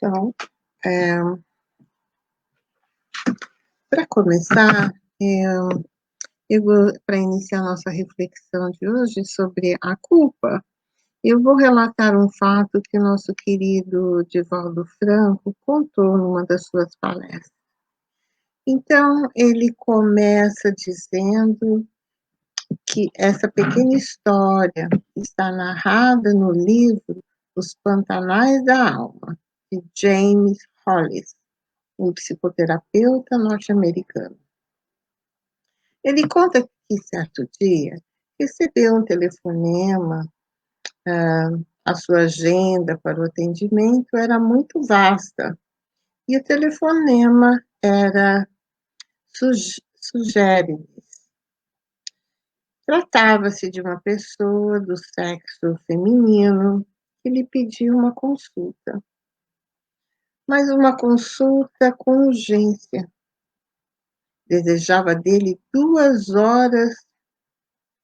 Então, para começar, para iniciar nossa reflexão de hoje sobre a culpa, eu vou relatar um fato que o nosso querido Divaldo Franco contou numa das suas palestras. Então, ele começa dizendo que essa pequena história está narrada no livro Os Pantanais da Alma, de James Hollis, um psicoterapeuta norte-americano. Ele conta que, certo dia, recebeu um telefonema, a sua agenda para o atendimento era muito vasta, e o telefonema era sugere. Tratava-se de uma pessoa do sexo feminino que lhe pediu uma consulta, mas uma consulta com urgência. Desejava dele 2 horas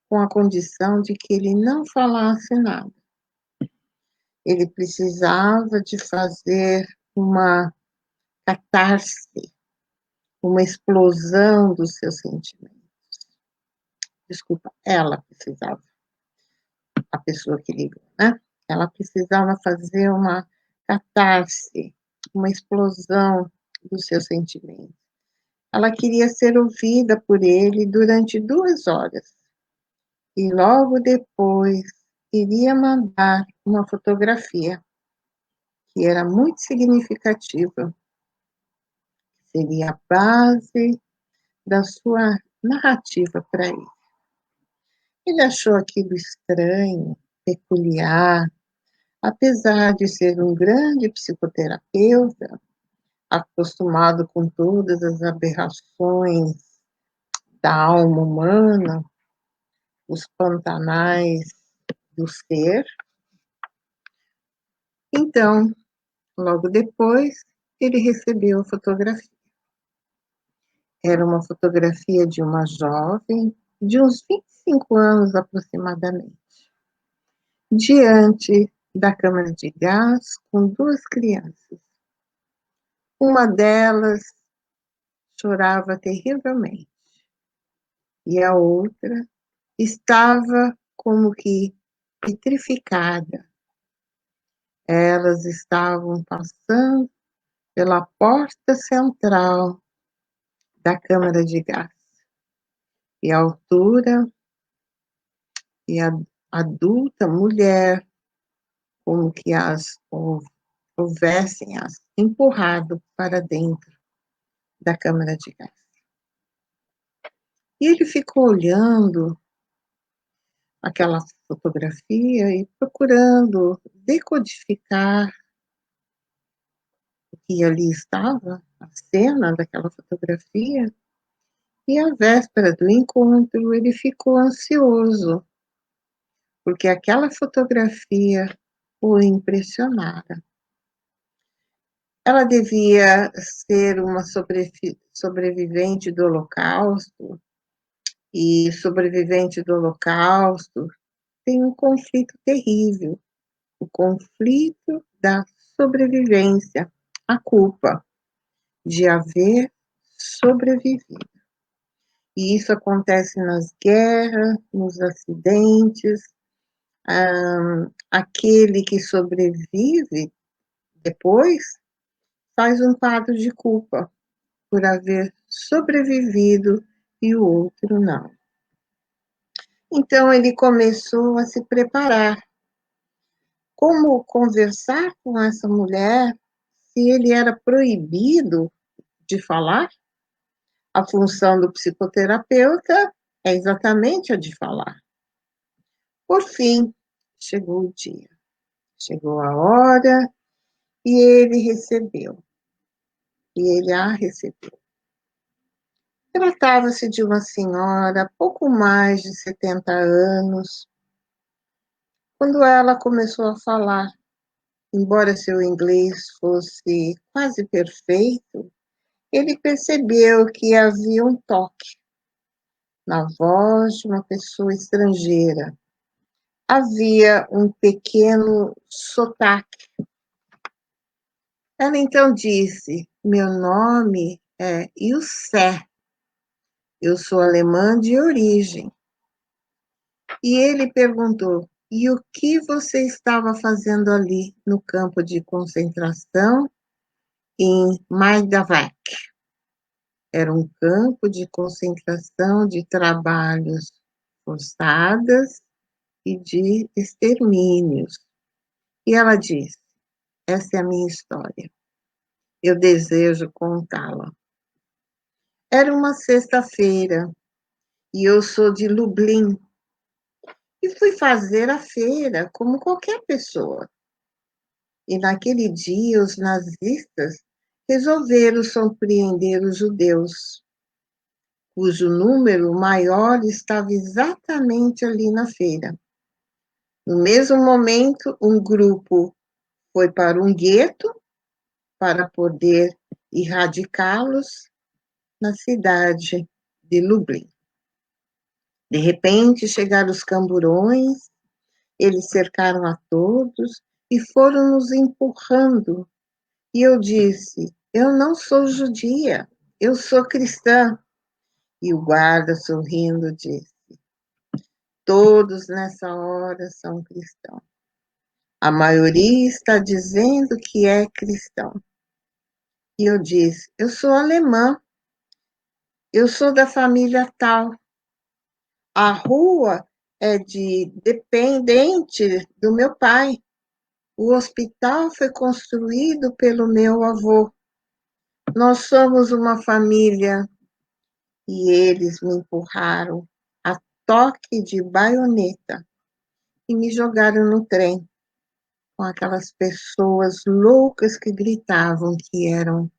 com a condição de que ele não falasse nada. Ele precisava de fazer uma catarse, uma explosão dos seus sentimentos. Desculpa, ela precisava, a pessoa que ligou, né? Ela precisava fazer uma catarse, uma explosão dos seus sentimentos. Ela queria ser ouvida por ele durante 2 horas. E logo depois iria mandar uma fotografia que era muito significativa. Seria a base da sua narrativa para ele. Ele achou aquilo estranho, peculiar, apesar de ser um grande psicoterapeuta, acostumado com todas as aberrações da alma humana, os pantanais do ser. Então, logo depois, ele recebeu a fotografia. Era uma fotografia de uma jovem, de uns 25 anos aproximadamente, diante da câmara de gás com 2 crianças. Uma delas chorava terrivelmente e a outra estava como que petrificada. Elas estavam passando pela porta central da câmara de gás. E a altura, e a adulta mulher, como que houvessem as empurrado para dentro da câmara de gás. E ele ficou olhando aquela fotografia e procurando decodificar o que ali estava, a cena daquela fotografia. E à véspera do encontro, ele ficou ansioso, porque aquela fotografia o impressionara. Ela devia ser uma sobrevivente do Holocausto, e sobrevivente do Holocausto tem um conflito terrível, o conflito da sobrevivência, a culpa de haver sobrevivido. E isso acontece nas guerras, nos acidentes. Aquele que sobrevive depois faz um quadro de culpa por haver sobrevivido e o outro não. Então ele começou a se preparar. Como conversar com essa mulher se ele era proibido de falar? A função do psicoterapeuta é exatamente a de falar. Por fim, chegou o dia, chegou a hora e ele recebeu. E ele a recebeu. Tratava-se de uma senhora, pouco mais de 70 anos. Quando ela começou a falar, embora seu inglês fosse quase perfeito, ele percebeu que havia um toque na voz de uma pessoa estrangeira. Havia um pequeno sotaque. Ela então disse: meu nome é Ilse, eu sou alemã de origem. E ele perguntou: e o que você estava fazendo ali no campo de concentração em Majdanek? Era um campo de concentração de trabalhos forçados e de extermínios. E ela disse: essa é a minha história. Eu desejo contá-la. Era uma sexta-feira e eu sou de Lublin e fui fazer a feira como qualquer pessoa. E naquele dia os nazistas resolveram surpreender os judeus, cujo número maior estava exatamente ali na feira. No mesmo momento, um grupo foi para um gueto para poder erradicá-los na cidade de Lublin. De repente, chegaram os camburões, eles cercaram a todos e foram nos empurrando. E eu disse: eu não sou judia, eu sou cristã. E o guarda, sorrindo, disse: todos nessa hora são cristãos. A maioria está dizendo que é cristão. E eu disse: eu sou alemã, eu sou da família tal. A rua é dependente do meu pai. O hospital foi construído pelo meu avô. Nós somos uma família. E eles me empurraram a toque de baioneta e me jogaram no trem com aquelas pessoas loucas que gritavam que eram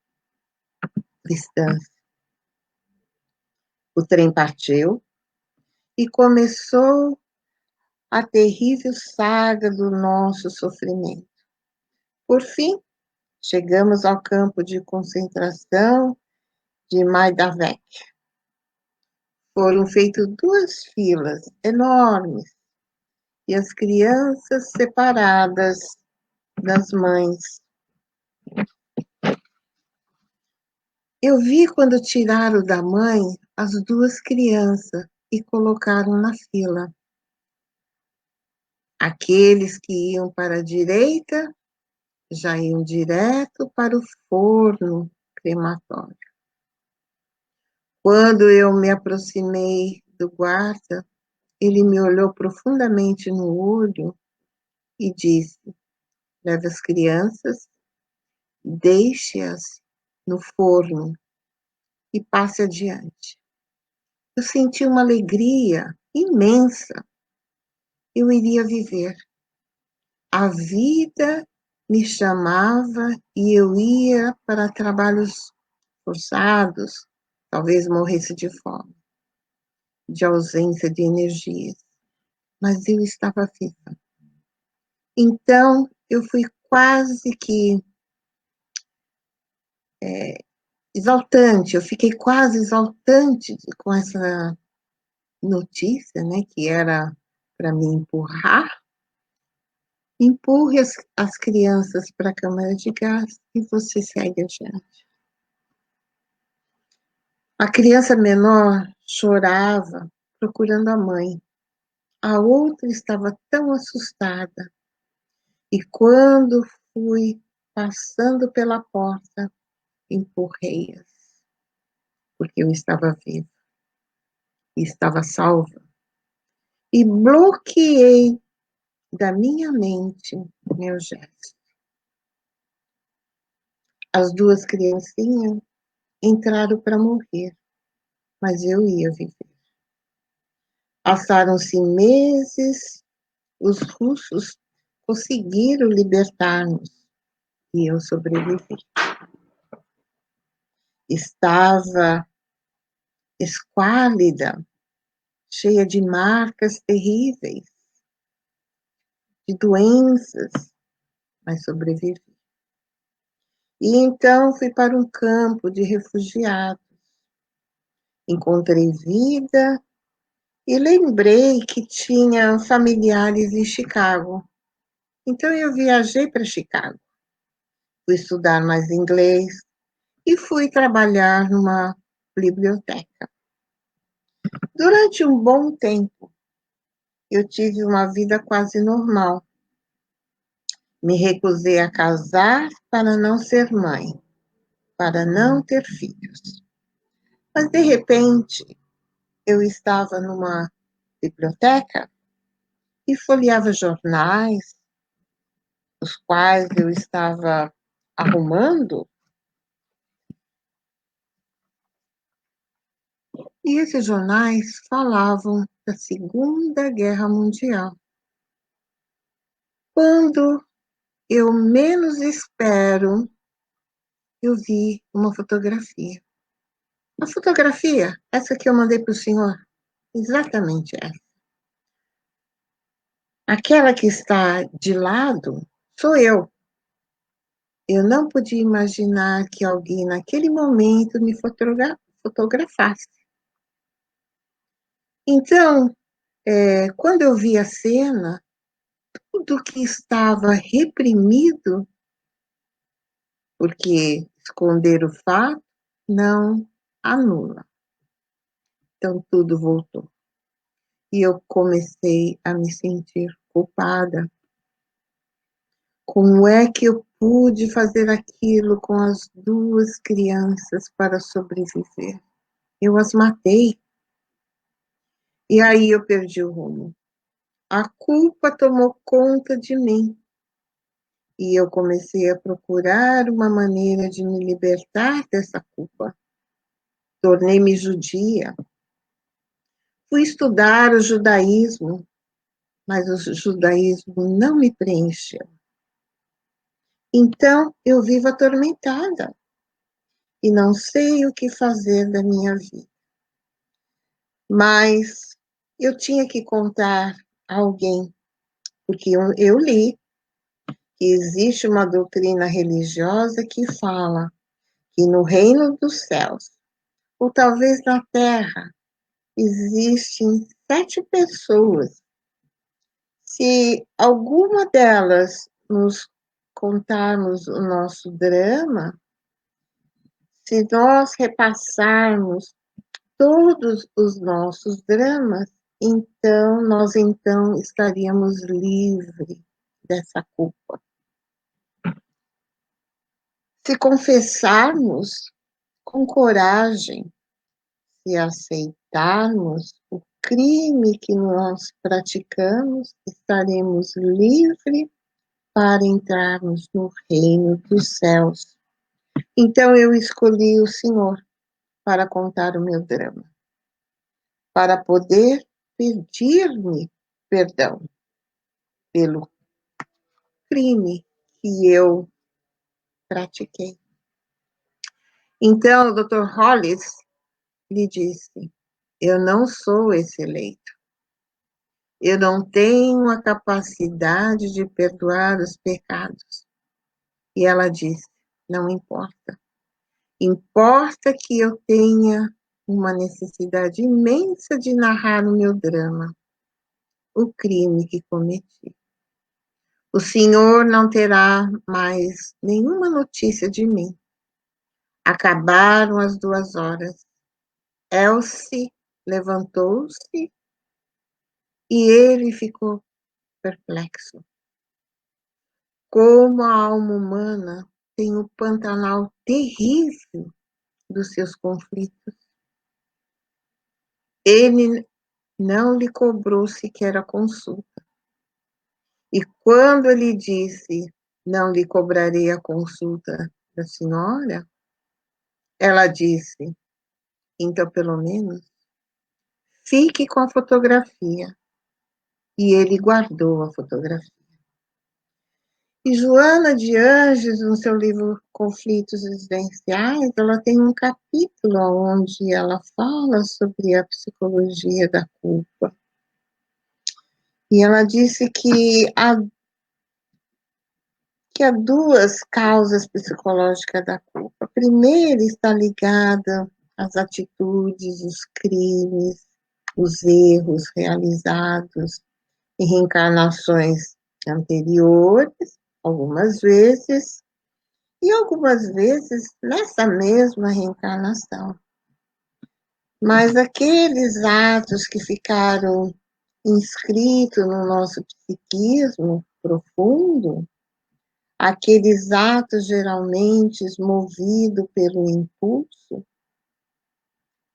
cristãs. O trem partiu e começou a terrível saga do nosso sofrimento. Por fim, chegamos ao campo de concentração de Majdanek. Foram feitas 2 filas enormes e as crianças separadas das mães. Eu vi quando tiraram da mãe as 2 crianças e colocaram na fila. Aqueles que iam para a direita já iam direto para o forno crematório. Quando eu me aproximei do guarda, ele me olhou profundamente no olho e disse: leve as crianças, deixe-as no forno e passe adiante. Eu senti uma alegria imensa. Eu iria viver. A vida me chamava e eu ia para trabalhos forçados, talvez morresse de fome, de ausência de energias, mas eu estava viva. Então, eu fui quase que exaltante, eu fiquei quase exaltante com essa notícia, né, que era para me empurrar. Empurre as crianças para a câmara de gás e você segue adiante. A criança menor chorava procurando a mãe. A outra estava tão assustada. E quando fui passando pela porta, empurrei-as, porque eu estava viva, estava salva. E bloqueei da minha mente meu gesto. As 2 criancinhas entraram para morrer, mas eu ia viver. Passaram-se meses, os russos conseguiram libertar-nos e eu sobrevivi. Estava esquálida, cheia de marcas terríveis, de doenças, mas sobrevivi. E então fui para um campo de refugiados. Encontrei vida e lembrei que tinha familiares em Chicago. Então eu viajei para Chicago. fui estudar mais inglês e fui trabalhar numa biblioteca. Durante um bom tempo, eu tive uma vida quase normal. Me recusei a casar para não ser mãe, para não ter filhos. Mas, de repente, eu estava numa biblioteca e folheava jornais, os quais eu estava arrumando, e esses jornais falavam da Segunda Guerra Mundial. Quando eu menos espero, eu vi uma fotografia. A fotografia, essa que eu mandei para o senhor, exatamente essa. Aquela que está de lado sou eu. Eu não podia imaginar que alguém naquele momento me fotografasse. Então, quando eu vi a cena, tudo que estava reprimido, porque esconder o fato não anula. Então, tudo voltou. E eu comecei a me sentir culpada. Como é que eu pude fazer aquilo com as duas crianças para sobreviver? Eu as matei. E aí eu perdi o rumo. A culpa tomou conta de mim. E eu comecei a procurar uma maneira de me libertar dessa culpa. Tornei-me judia. Fui estudar o judaísmo, mas o judaísmo não me preencheu. Então, eu vivo atormentada e não sei o que fazer da minha vida. Mas eu tinha que contar a alguém, porque eu li que existe uma doutrina religiosa que fala que no reino dos céus, ou talvez na terra, existem 7 pessoas. Se alguma delas nos contarmos o nosso drama, se nós repassarmos todos os nossos dramas, então nós estaríamos livres dessa culpa. Se confessarmos com coragem, se aceitarmos o crime que nós praticamos, estaremos livres para entrarmos no reino dos céus. Então eu escolhi o Senhor para contar o meu drama, para poder pedir-me perdão pelo crime que eu pratiquei. Então o Dr. Hollis lhe disse: eu não sou esse eleito. Eu não tenho a capacidade de perdoar os pecados. E ela disse: não importa. Importa que eu tenha uma necessidade imensa de narrar o meu drama, o crime que cometi. O Senhor não terá mais nenhuma notícia de mim. Acabaram as 2 horas. Elsie levantou-se e ele ficou perplexo. Como a alma humana tem o Pantanal terrível dos seus conflitos. Ele não lhe cobrou sequer a consulta. E quando ele disse: não lhe cobrarei a consulta da senhora, ela disse: então, pelo menos, fique com a fotografia. E ele guardou a fotografia. E Joana de Ângeles, no seu livro Conflitos Existenciais, ela tem um capítulo onde ela fala sobre a psicologia da culpa. E ela disse que há 2 causas psicológicas da culpa. A primeira está ligada às atitudes, os crimes, os erros realizados em reencarnações anteriores, algumas vezes, e algumas vezes nessa mesma reencarnação. Mas aqueles atos que ficaram inscritos no nosso psiquismo profundo, aqueles atos geralmente movidos pelo impulso,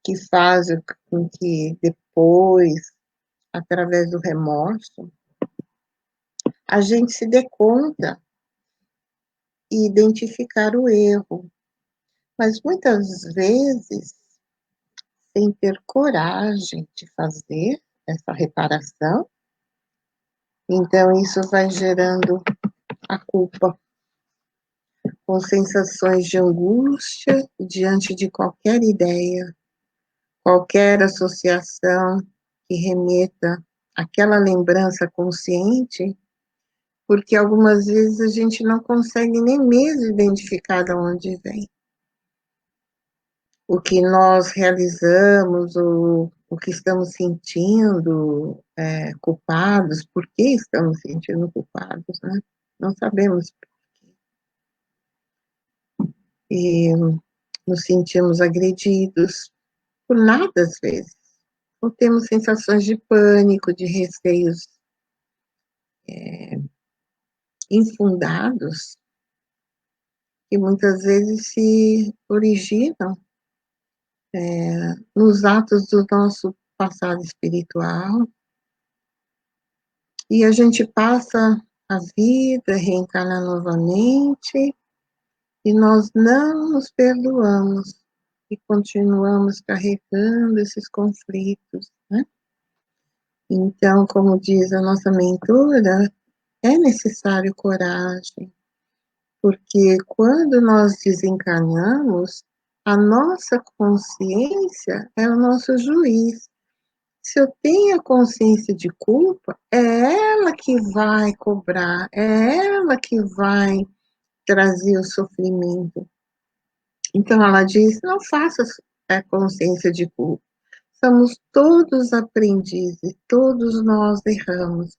que fazem com que depois, através do remorso, a gente se dê conta e identificar o erro. Mas muitas vezes, sem ter coragem de fazer essa reparação, então isso vai gerando a culpa, com sensações de angústia diante de qualquer ideia, qualquer associação que remeta àquela lembrança consciente, porque algumas vezes a gente não consegue nem mesmo identificar de onde vem. O que nós realizamos, o que estamos sentindo culpados, por que estamos sentindo culpados, né? Não sabemos por quê. E nos sentimos agredidos por nada, às vezes. Ou temos sensações de pânico, de receios infundados, que muitas vezes se originam nos atos do nosso passado espiritual, e a gente passa a vida, reencarna novamente, e nós não nos perdoamos, e continuamos carregando esses conflitos, né? Então, como diz a nossa mentora, é necessário coragem, porque quando nós desencarnamos, a nossa consciência é o nosso juiz. Se eu tenho a consciência de culpa, é ela que vai cobrar, é ela que vai trazer o sofrimento. Então ela diz, não faça consciência de culpa. Somos todos aprendizes, todos nós erramos.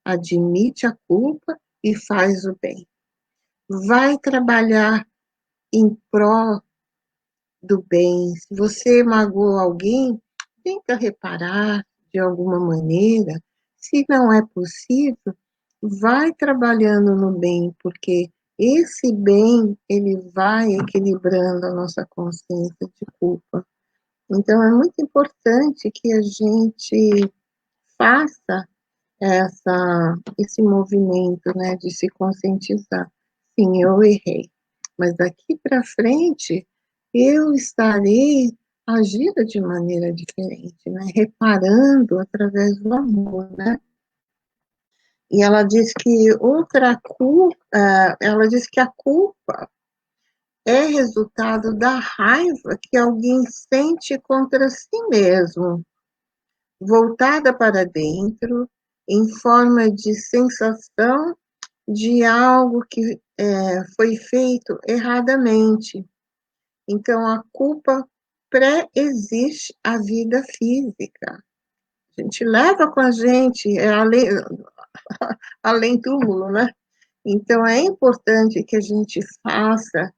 Admite a culpa e faz o bem. Vai trabalhar em prol do bem. Se você magoou alguém, tenta reparar de alguma maneira. Se não é possível, vai trabalhando no bem, porque esse bem, ele vai equilibrando a nossa consciência de culpa. Então, é muito importante que a gente faça esse movimento, né, de se conscientizar. Sim, eu errei, mas daqui para frente eu estarei agindo de maneira diferente, né, reparando através do amor, né. E ela diz que outra culpa, ela diz que a culpa é resultado da raiva que alguém sente contra si mesmo, voltada para dentro, em forma de sensação de algo que foi feito erradamente. Então, a culpa pré-existe a vida física. A gente leva com a gente, além túmulo, né? Então, é importante que a gente faça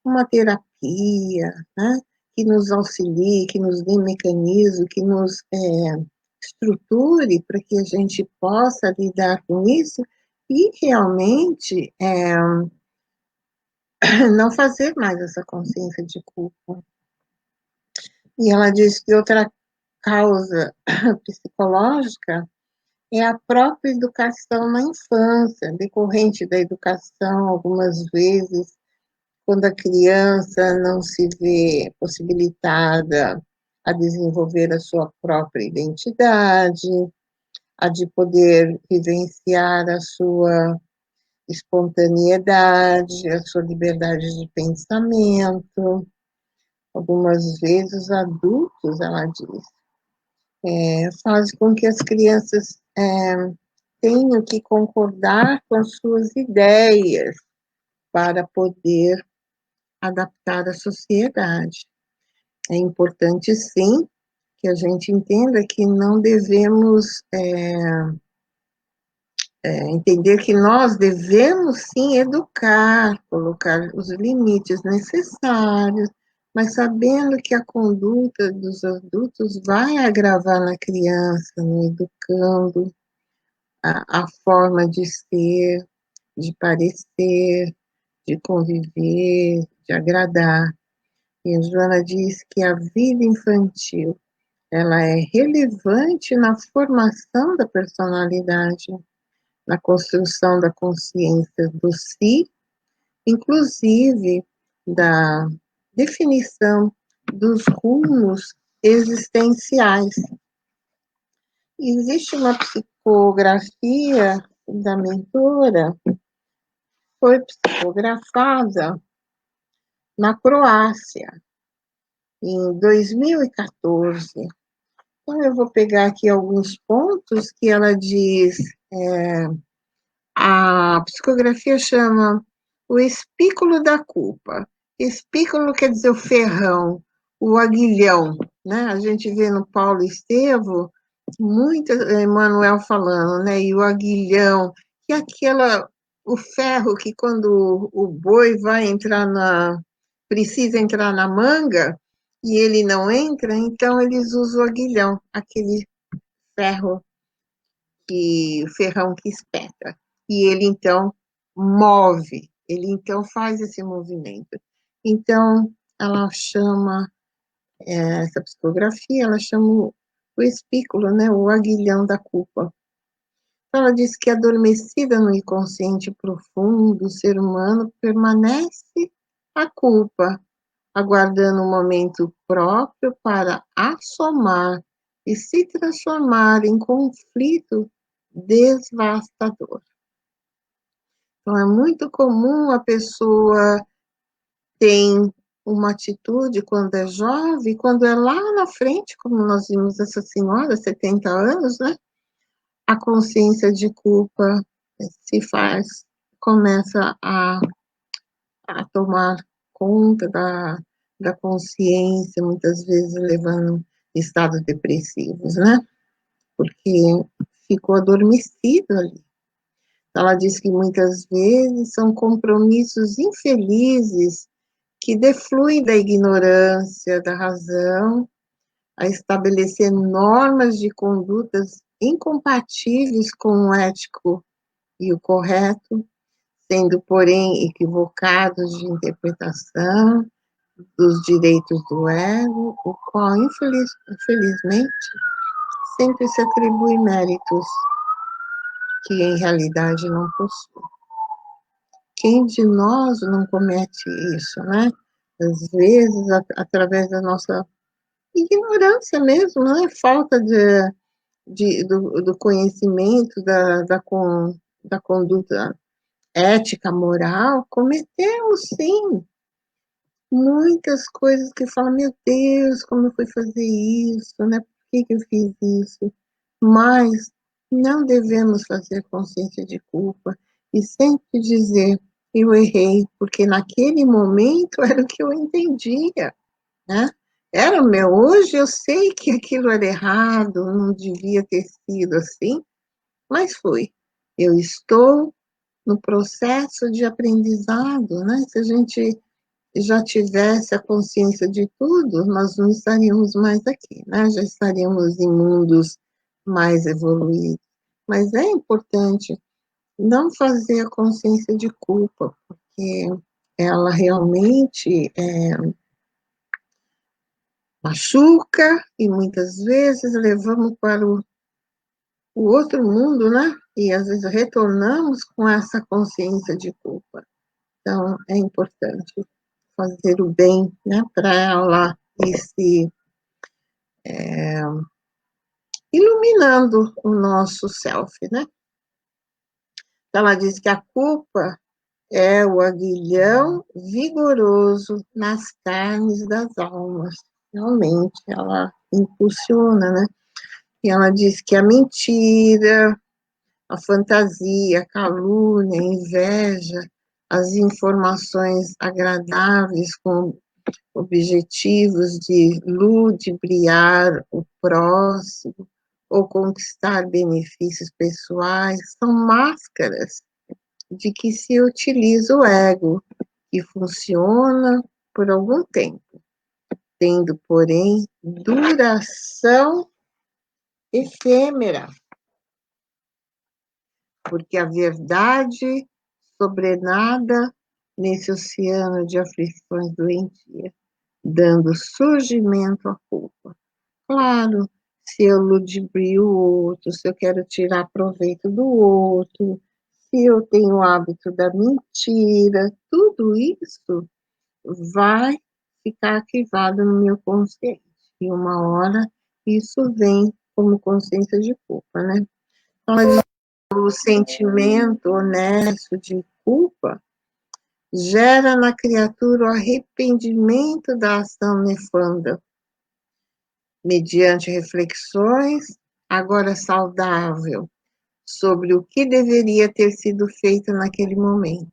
uma terapia, né? Que nos auxilie, que nos dê mecanismo, que nos estruture para que a gente possa lidar com isso e realmente não fazer mais essa consciência de culpa. E ela diz que outra causa psicológica é a própria educação na infância, decorrente da educação, algumas vezes, quando a criança não se vê possibilitada a desenvolver a sua própria identidade, a de poder vivenciar a sua espontaneidade, a sua liberdade de pensamento. Algumas vezes os adultos, ela diz, faz com que as crianças tenham que concordar com as suas ideias para poder adaptar à sociedade. É importante, sim, que a gente entenda que não devemos entender que nós devemos, sim, educar, colocar os limites necessários, mas sabendo que a conduta dos adultos vai agravar na criança, no educando, a forma de ser, de parecer, de conviver, de agradar. E a Joana diz que a vida infantil, ela é relevante na formação da personalidade, na construção da consciência do si, inclusive da definição dos rumos existenciais. Existe uma psicografia da mentora, foi psicografada na Croácia, em 2014. Então, eu vou pegar aqui alguns pontos que ela diz. A psicografia chama o espículo da culpa. Espículo quer dizer o ferrão, o aguilhão, né? A gente vê no Paulo Estevo, muito Emmanuel falando, né? E o aguilhão, que é o ferro que quando o boi vai entrar precisa entrar na manga, e ele não entra, então eles usam o aguilhão, aquele ferro o ferrão que espeta. E ele, então, move, ele, então, faz esse movimento. Então, ela chama, essa psicografia, ela chama o espículo, né, o aguilhão da culpa. Ela diz que adormecida no inconsciente profundo do ser humano permanece a culpa, aguardando um momento próprio para assomar e se transformar em conflito devastador. Então, é muito comum a pessoa ter uma atitude quando é jovem, quando é lá na frente, como nós vimos essa senhora, 70 anos, né? A consciência de culpa se faz, começa a tomar conta da consciência, muitas vezes levando estados depressivos, né? Porque ficou adormecido ali. Ela diz que muitas vezes são compromissos infelizes que defluem da ignorância, da razão, a estabelecer normas de condutas incompatíveis com o ético e o correto, sendo, porém, equivocados de interpretação dos direitos do ego, o qual, infelizmente, sempre se atribui méritos que, em realidade, não possui. Quem de nós não comete isso, né? Às vezes, através da nossa ignorância mesmo, né? Falta do conhecimento, da conduta ética, moral, cometemos, sim, muitas coisas que falam, meu Deus, como eu fui fazer isso, né? Por que eu fiz isso? Mas não devemos fazer consciência de culpa e sempre dizer, eu errei, porque naquele momento era o que eu entendia, né? Era o meu, hoje eu sei que aquilo era errado, não devia ter sido assim, mas foi. Eu estou no processo de aprendizado, né? Se a gente já tivesse a consciência de tudo, nós não estaríamos mais aqui, né? Já estaríamos em mundos mais evoluídos. Mas é importante não fazer a consciência de culpa, porque ela realmente machuca e muitas vezes levamos para o outro mundo, né? E às vezes retornamos com essa consciência de culpa. Então, é importante fazer o bem, né, para ela ir se iluminando o nosso self, né? Ela diz que a culpa é o aguilhão vigoroso nas carnes das almas. Realmente, ela impulsiona, né? E ela diz que a mentira, a fantasia, a calúnia, a inveja, as informações agradáveis com objetivos de ludibriar o próximo, ou conquistar benefícios pessoais são máscaras de que se utiliza o ego, que funciona por algum tempo, tendo, porém, duração efêmera, porque a verdade sobrenada nesse oceano de aflições doentias, dando surgimento à culpa. Claro, se eu ludibrio o outro, se eu quero tirar proveito do outro, se eu tenho o hábito da mentira, tudo isso vai ficar arquivado no meu consciente. E uma hora isso vem como consciência de culpa, né? Então, o sentimento honesto de culpa gera na criatura o arrependimento da ação nefanda, mediante reflexões, agora saudável, sobre o que deveria ter sido feito naquele momento,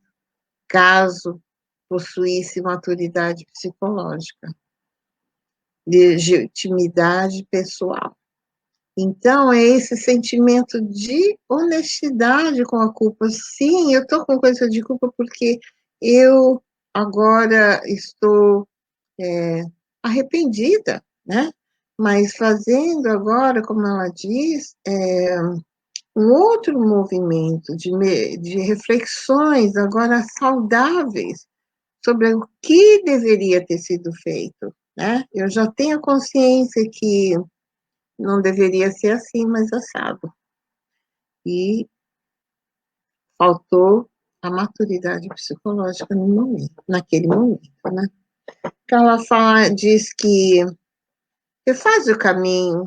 caso possuísse maturidade psicológica, legitimidade pessoal. Então, é esse sentimento de honestidade com a culpa. Sim, eu estou com coisa de culpa porque eu agora estou arrependida, né? Mas fazendo agora, como ela diz, um outro movimento de reflexões agora saudáveis sobre o que deveria ter sido feito, né? Eu já tenho consciência que não deveria ser assim, mas assado. E faltou a maturidade psicológica no momento, naquele momento, né? Então ela diz que refaz o caminho,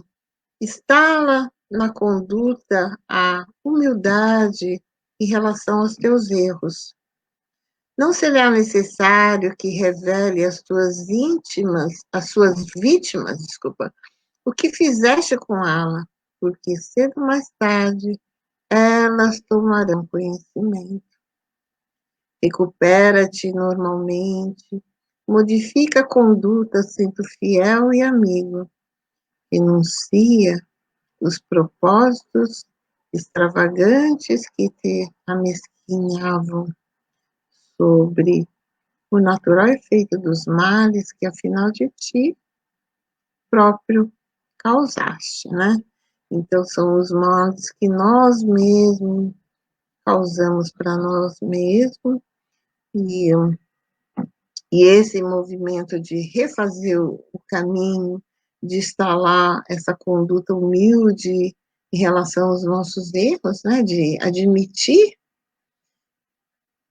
instala na conduta a humildade em relação aos teus erros. Não será necessário que revele às suas vítimas, desculpa, o que fizeste com ela, porque cedo ou mais tarde elas tomarão conhecimento. Recupera-te normalmente, modifica a conduta sendo fiel e amigo, renuncia os propósitos extravagantes que te amesquinhavam sobre o natural efeito dos males que, afinal de ti, próprio causaste, né? Então, são os males que nós mesmos causamos para nós mesmos, e, e esse movimento de refazer o caminho, de instalar essa conduta humilde em relação aos nossos erros, né? De admitir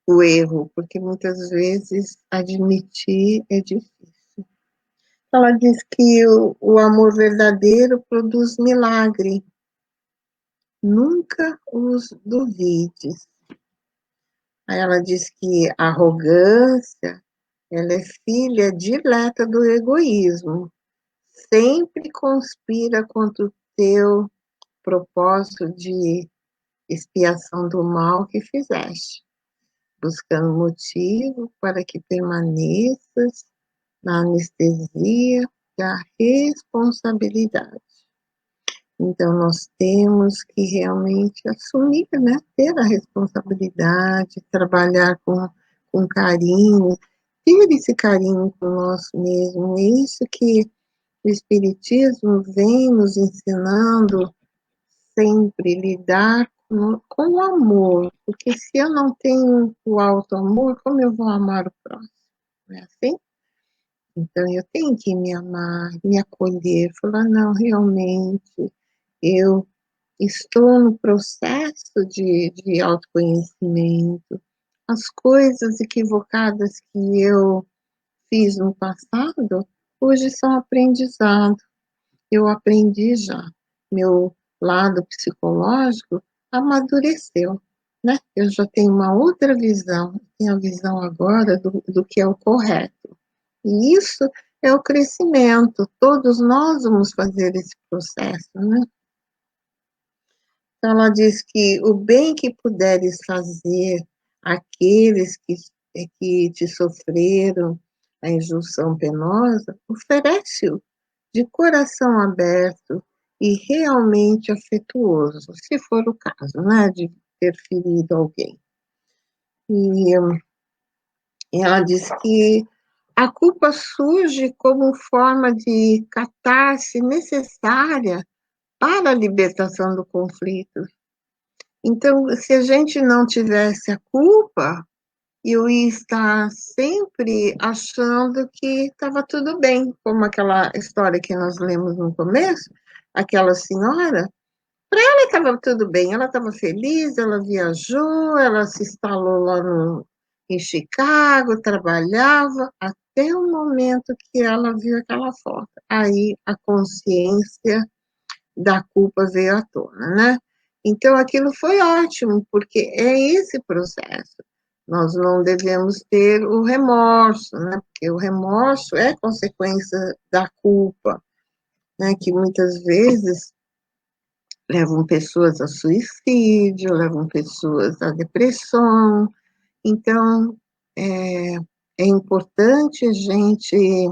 o erro, porque muitas vezes admitir é difícil. Ela diz que o amor verdadeiro produz milagre. Nunca os duvides. Aí ela diz que a arrogância, ela é filha dileta do egoísmo. Sempre conspira contra o teu propósito de expiação do mal que fizeste, buscando motivo para que permaneças na anestesia da responsabilidade. Então, nós temos que realmente assumir, né? Ter a responsabilidade, trabalhar com carinho, ter esse carinho com nós mesmos. É isso que o Espiritismo vem nos ensinando sempre, lidar com o amor. Porque se eu não tenho o auto-amor, como eu vou amar o próximo? Não é assim? Então, eu tenho que me amar, me acolher, falar, não, realmente, eu estou no processo de autoconhecimento. As coisas equivocadas que eu fiz no passado, hoje são aprendizado. Eu aprendi já. Meu lado psicológico amadureceu, né? Eu já tenho uma outra visão, tenho a visão agora do que é o correto. E isso é o crescimento. Todos nós vamos fazer esse processo, né? Então, ela diz que o bem que puderes fazer àqueles que te sofreram a injunção penosa, oferece-o de coração aberto e realmente afetuoso, se for o caso, né, de ter ferido alguém. E ela diz que a culpa surge como forma de catarse necessária para a libertação do conflito. Então, se a gente não tivesse a culpa, eu ia estar sempre achando que estava tudo bem, como aquela história que nós lemos no começo, aquela senhora, para ela estava tudo bem, ela estava feliz, ela viajou, ela se instalou lá em Chicago, trabalhava, até o momento que ela viu aquela foto. Aí a consciência da culpa veio à tona, né? Então aquilo foi ótimo, porque é esse processo. Nós não devemos ter o remorso, né? Porque o remorso é consequência da culpa, né? Que muitas vezes levam pessoas a suicídio, levam pessoas à depressão. Então, é importante a gente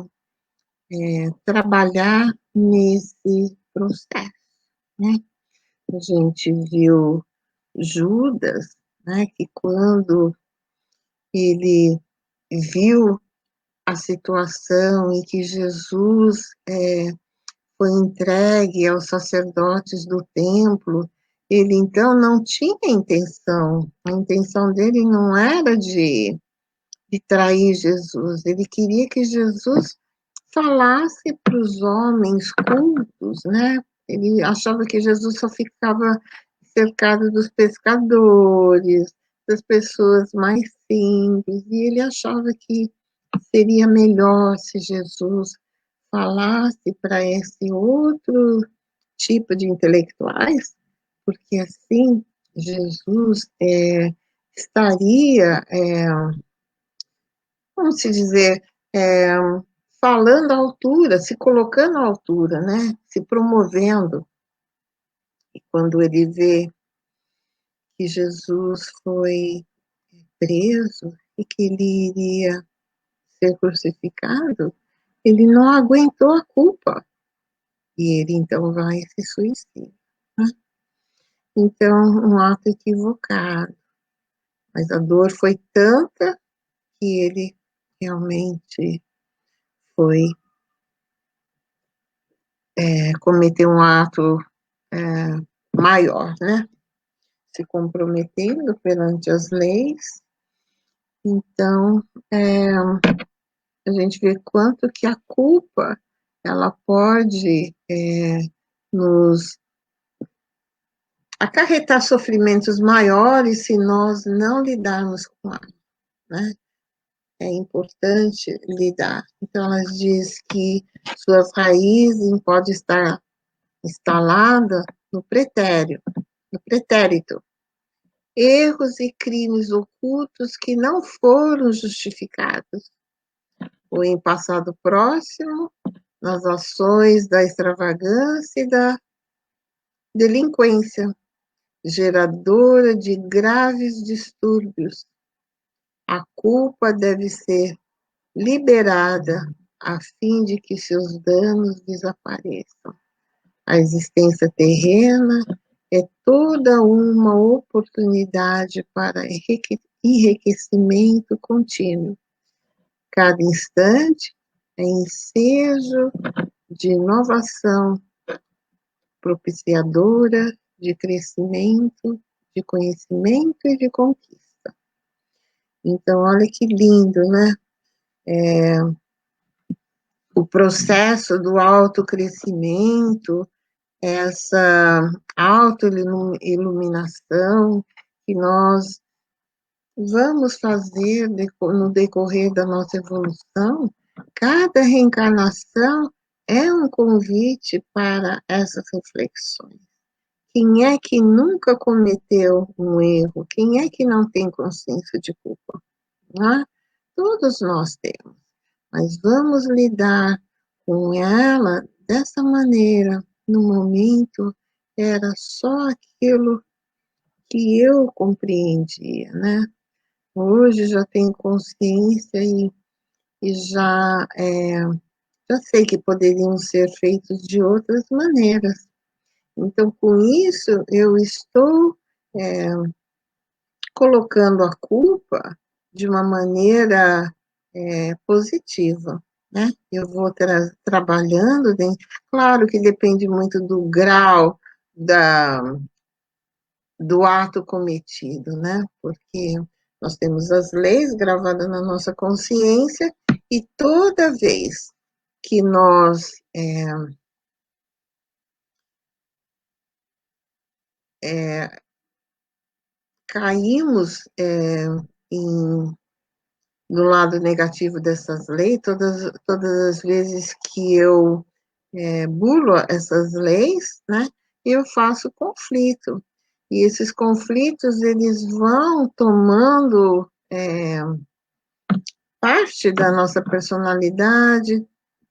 trabalhar nesse processo, né? A gente viu Judas, né, que quando ele viu a situação em que Jesus foi entregue aos sacerdotes do templo, ele então não tinha intenção, a intenção dele não era de trair Jesus, ele queria que Jesus falasse para os homens cultos, né? Ele achava que Jesus só ficava cercado dos pescadores, das pessoas mais simples, e ele achava que seria melhor se Jesus falasse para esse outro tipo de intelectuais, porque assim Jesus estaria, vamos se dizer, é, falando à altura, se colocando à altura, né? Se promovendo. E quando ele vê que Jesus foi preso e que ele iria ser crucificado, ele não aguentou a culpa. E ele então vai e se suicida. Né? Então, um ato equivocado. Mas a dor foi tanta que ele realmente foi cometer um ato maior, né? Se comprometendo perante as leis. Então, a gente vê quanto que a culpa ela pode nos acarretar sofrimentos maiores se nós não lidarmos com ela, né? É importante lidar. Então, ela diz que suas raízes podem estar instaladas no pretérito, erros e crimes ocultos que não foram justificados, ou em passado próximo, nas ações da extravagância e da delinquência, geradora de graves distúrbios. A culpa deve ser liberada a fim de que seus danos desapareçam. A existência terrena é toda uma oportunidade para enriquecimento contínuo. Cada instante é ensejo de inovação propiciadora de crescimento, de conhecimento e de conquista. Então, olha que lindo, né? O processo do autocrescimento, essa autoiluminação que nós vamos fazer no decorrer da nossa evolução, cada reencarnação é um convite para essas reflexões. Quem é que nunca cometeu um erro? Quem é que não tem consciência de culpa? Não é? Todos nós temos, mas vamos lidar com ela dessa maneira. No momento, era só aquilo que eu compreendia, né? Hoje já tenho consciência e já sei que poderiam ser feitos de outras maneiras. Então, com isso, eu estou colocando a culpa de uma maneira positiva, né? Eu vou trabalhando dentro, claro que depende muito do grau da, do ato cometido, né? Porque nós temos as leis gravadas na nossa consciência e toda vez que nós caímos em do lado negativo dessas leis, todas as vezes que eu bulo essas leis, né, eu faço conflito. E esses conflitos, eles vão tomando parte da nossa personalidade,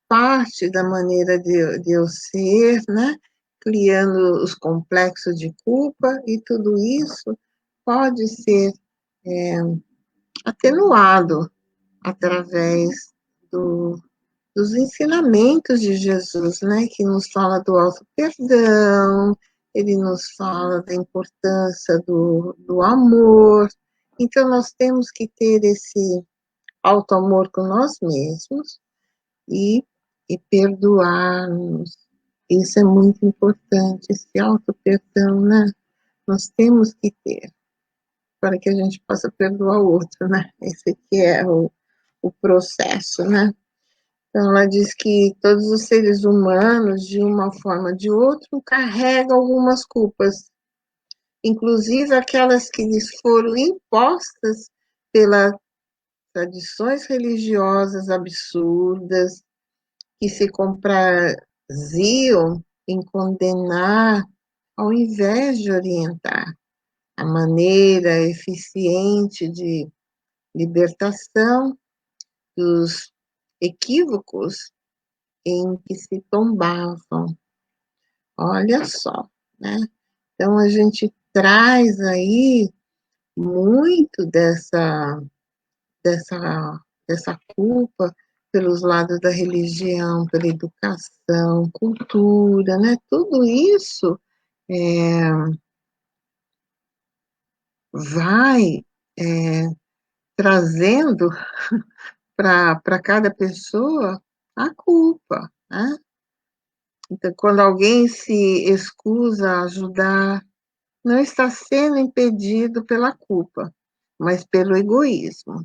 parte da maneira de eu ser, né, criando os complexos de culpa, e tudo isso pode ser atenuado através do, dos ensinamentos de Jesus, né, que nos fala do auto-perdão, ele nos fala da importância do amor. Então, nós temos que ter esse auto-amor com nós mesmos e, e perdoar-nos. Isso é muito importante, esse auto-perdão, né? Nós temos que ter, para que a gente possa perdoar o outro, né? Esse aqui é o processo, né? Então, ela diz que todos os seres humanos, de uma forma ou de outra, carregam algumas culpas, inclusive aquelas que lhes foram impostas pelas tradições religiosas absurdas, que se compraziam em condenar, ao invés de orientar a maneira eficiente de libertação dos equívocos em que se tombavam. Olha só, né? Então a gente traz aí muito dessa, dessa culpa pelos lados da religião, pela educação, cultura, né? Tudo isso vai trazendo para cada pessoa a culpa, né? Então, quando alguém se excusa a ajudar, não está sendo impedido pela culpa, mas pelo egoísmo.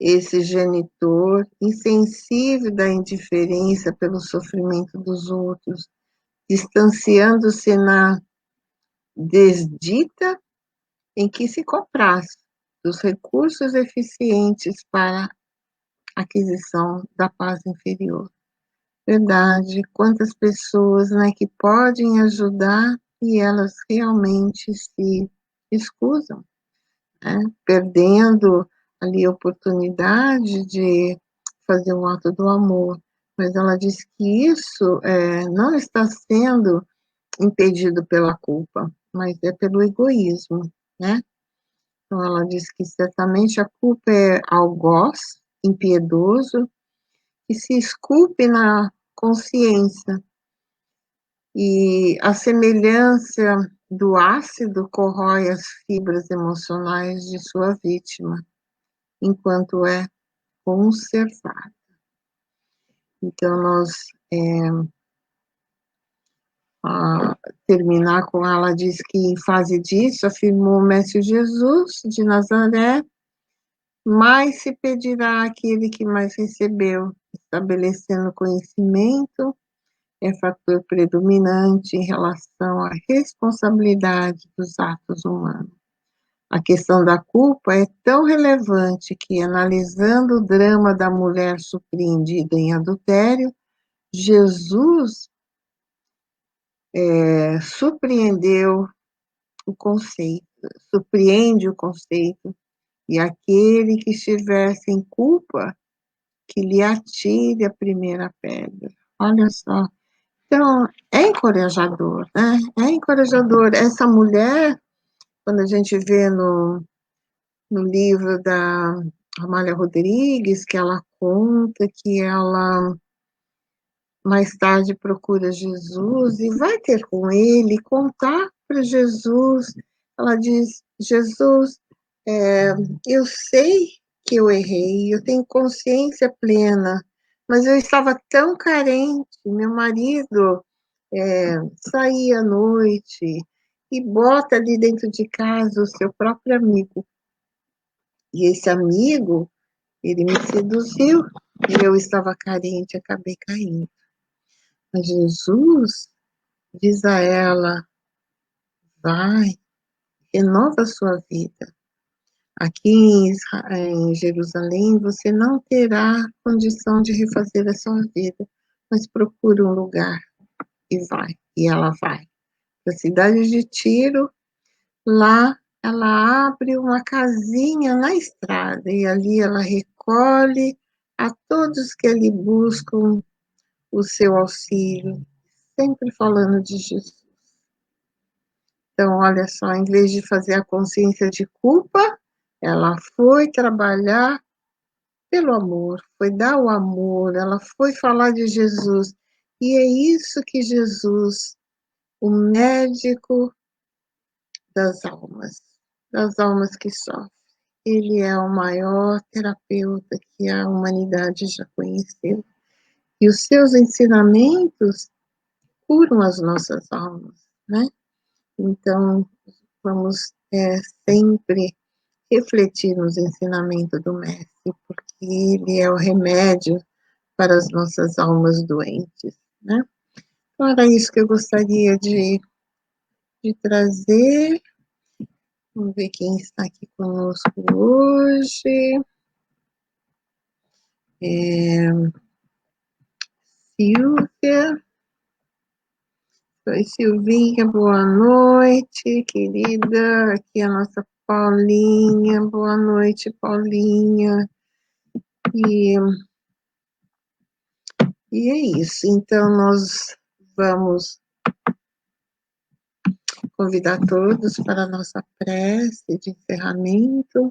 Esse genitor, insensível da indiferença pelo sofrimento dos outros, distanciando-se na desdita em que se comprasse dos recursos eficientes para a aquisição da paz inferior. Verdade, quantas pessoas, né, que podem ajudar e elas realmente se escusam, né, perdendo ali a oportunidade de fazer um ato do amor. Mas ela diz que isso não está sendo impedido pela culpa, mas é pelo egoísmo, né? Então ela diz que certamente a culpa é algoz, impiedoso, que se esculpe na consciência. E a semelhança do ácido corrói as fibras emocionais de sua vítima, enquanto é conservada. Então, nós, terminar com ela, diz que em fase disso, afirmou o Mestre Jesus de Nazaré, mais se pedirá àquele que mais recebeu, estabelecendo conhecimento é fator predominante em relação à responsabilidade dos atos humanos. A questão da culpa é tão relevante que, analisando o drama da mulher surpreendida em adultério, Jesus surpreendeu o conceito, surpreende o conceito, e aquele que estiver sem culpa, que lhe atire a primeira pedra. Olha só. Então, é encorajador, né? É encorajador. Essa mulher, quando a gente vê no livro da Amália Rodrigues, que ela conta que ela mais tarde procura Jesus e vai ter com ele, contar para Jesus. Ela diz: Jesus, eu sei que eu errei, eu tenho consciência plena, mas eu estava tão carente, meu marido saía à noite e bota ali dentro de casa o seu próprio amigo. E esse amigo, ele me seduziu, e eu estava carente, acabei caindo. Mas Jesus diz a ela: vai, renova a sua vida. Aqui em Jerusalém, você não terá condição de refazer a sua vida, mas procure um lugar e vai. E ela vai. Na cidade de Tiro, lá ela abre uma casinha na estrada e ali ela recolhe a todos que ali buscam o seu auxílio, sempre falando de Jesus. Então, olha só, em vez de fazer a consciência de culpa, ela foi trabalhar pelo amor, foi dar o amor, ela foi falar de Jesus. E é isso que Jesus, o médico das almas que sofrem, ele é o maior terapeuta que a humanidade já conheceu. E os seus ensinamentos curam as nossas almas, né? Então, vamos sempre refletir nos ensinamentos do Mestre, porque ele é o remédio para as nossas almas doentes, né? Então, era isso que eu gostaria de trazer. Vamos ver quem está aqui conosco hoje. Silvia. Oi, Silvinha, boa noite, querida. Aqui é a nossa Paulinha. Boa noite, Paulinha. E é isso. Então, nós vamos convidar todos para a nossa prece de encerramento.